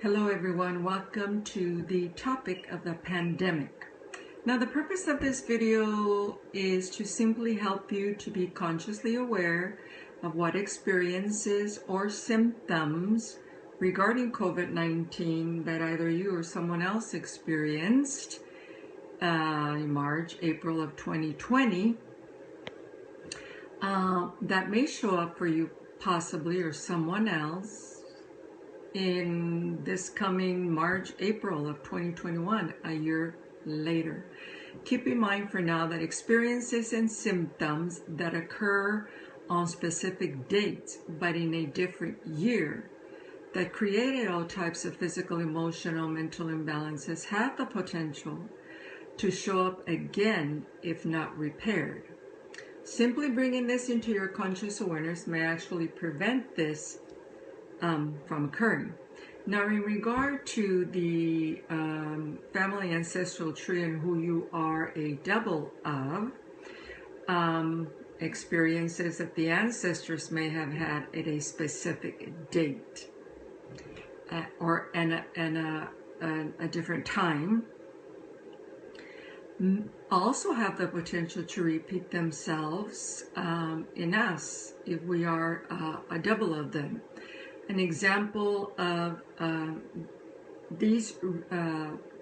Hello everyone, welcome to the topic of the pandemic. Now the purpose of this video is to simply help you to be consciously aware of what experiences or symptoms regarding COVID-19 that either you or someone else experienced in March, April of 2020 that may show up for you possibly or someone else in this coming March, April of 2021, a year later. Keep in mind for now that experiences and symptoms that occur on specific dates, but in a different year, that created all types of physical, emotional, mental imbalances have the potential to show up again if not repaired. Simply bringing this into your conscious awareness may actually prevent this from occurring. Now, in regard to the family ancestral tree and who you are a double of, experiences that the ancestors may have had at a specific date or a different time, also have the potential to repeat themselves in us if we are a double of them. An example of these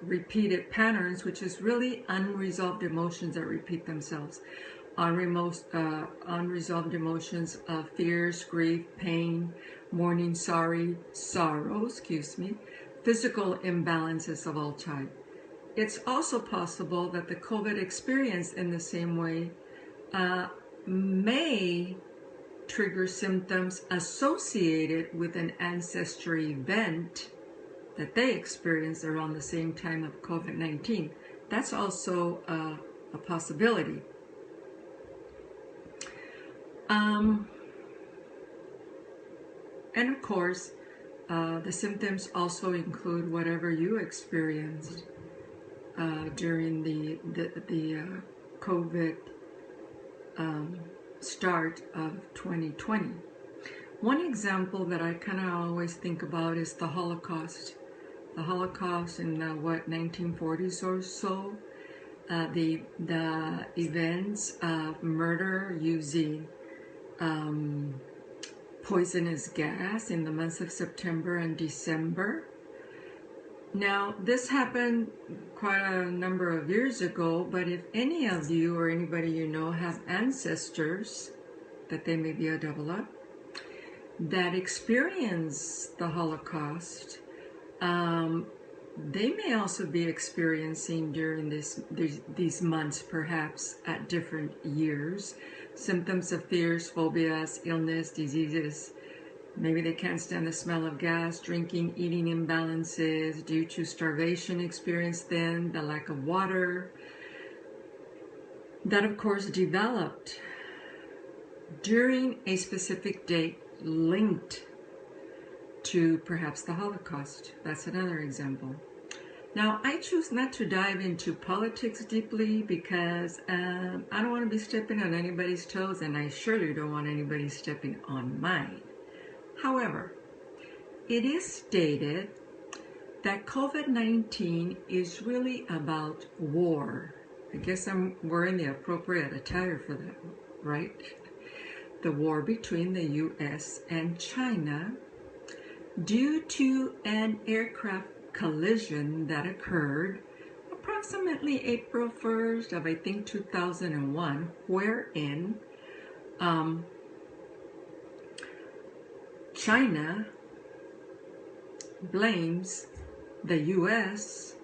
repeated patterns, which is really unresolved emotions that repeat themselves. Unresolved emotions of fears, grief, pain, mourning, sorrow, physical imbalances of all type. It's also possible that the COVID experience in the same way may trigger symptoms associated with an ancestry event that they experienced around the same time of COVID-19. That's also a possibility. And of course, the symptoms also include whatever you experienced during the COVID start of 2020. One example that I kind of always think about is the Holocaust. The Holocaust in 1940s or so. The events of murder using poisonous gas in the months of September and December. Now, this happened quite a number of years ago, but if any of you or anybody you know have ancestors that they may be a double of that experience the Holocaust, they may also be experiencing during these months, perhaps at different years, symptoms of fears, phobias, illness, diseases. Maybe they can't stand the smell of gas, drinking, eating imbalances due to starvation experienced then, the lack of water. That, of course, developed during a specific date linked to perhaps the Holocaust. That's another example. Now, I choose not to dive into politics deeply because I don't want to be stepping on anybody's toes, and I surely don't want anybody stepping on mine. However, it is stated that COVID-19 is really about war. I guess I'm wearing the appropriate attire for that, right? The war between the U.S. and China due to an aircraft collision that occurred approximately April 1st of, I think, 2001, wherein China blames the U.S.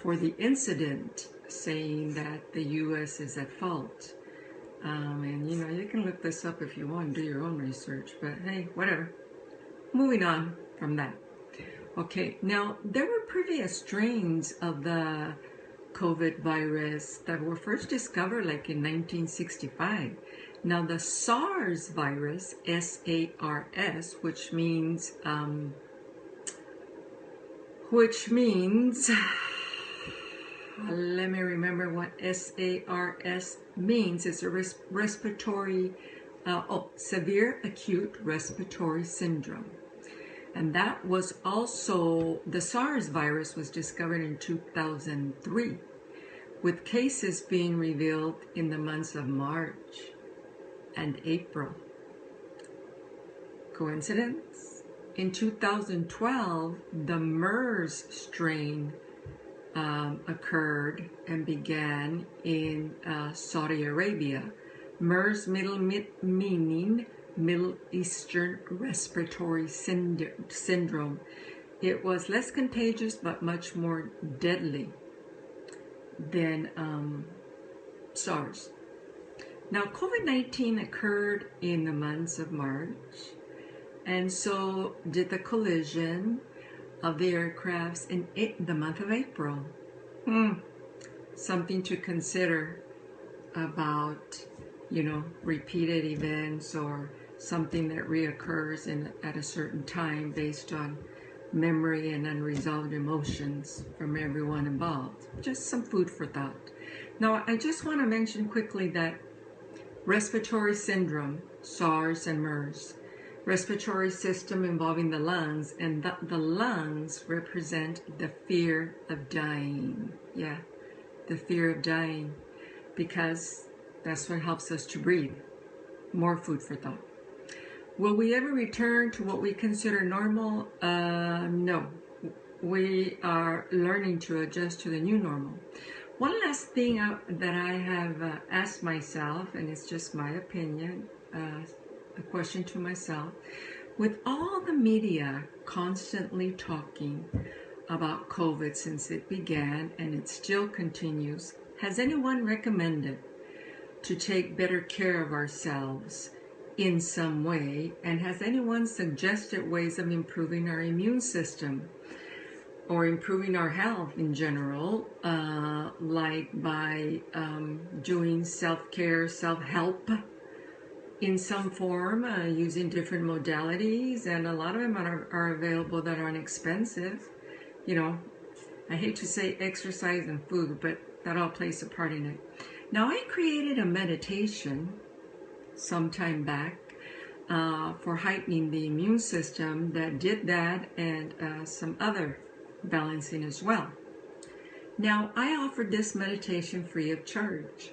for the incident, saying that the U.S. is at fault. And you know, you can look this up if you want, do your own research, but hey, whatever. Moving on from that. Okay, now there were previous strains of the COVID virus that were first discovered like in 1965. Now the SARS virus, S-A-R-S, which means, let me remember what SARS means. It's a respiratory, severe acute respiratory syndrome. And that was also, the SARS virus was discovered in 2003, with cases being revealed in the months of March and April. Coincidence? In 2012, the MERS strain occurred and began in Saudi Arabia. MERS meaning Middle Eastern Respiratory Syndrome. It was less contagious but much more deadly than SARS. Now, COVID-19 occurred in the months of March, and so did the collision of the aircrafts in the month of April. Something to consider about, repeated events or something that reoccurs at a certain time based on memory and unresolved emotions from everyone involved. Just some food for thought. Now, I just want to mention quickly that respiratory syndrome, SARS and MERS, respiratory system involving the lungs, and the lungs represent the fear of dying. Yeah, the fear of dying, because that's what helps us to breathe. More food for thought. Will we ever return to what we consider normal? No. We are learning to adjust to the new normal. One last thing that I have asked myself, and it's just my opinion, a question to myself. With all the media constantly talking about COVID since it began, and it still continues, has anyone recommended to take better care of ourselves in some way? And has anyone suggested ways of improving our immune system or improving our health in general, like by doing self-care, self-help in some form, using different modalities? And a lot of them are available that are inexpensive. I hate to say exercise and food, but that all plays a part in it. Now, I created a meditation some time back for heightening the immune system that did that, and some other balancing as well. Now, I offered this meditation free of charge.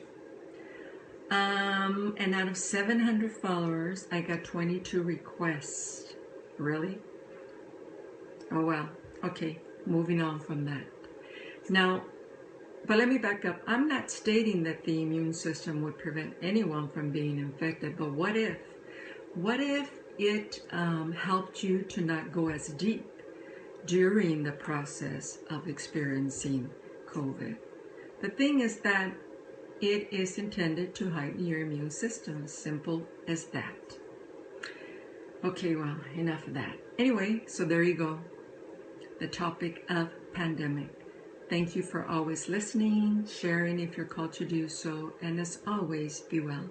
And out of 700 followers, I got 22 requests. Really? Oh, well. Okay, moving on from that. Now, but let me back up. I'm not stating that the immune system would prevent anyone from being infected, but what if? What if it helped you to not go as deep during the process of experiencing COVID? The thing is that it is intended to heighten your immune system. Simple as that. Okay, well, enough of that. Anyway, so there you go. The topic of pandemic. Thank you for always listening, sharing if you're called to do so, and as always, be well.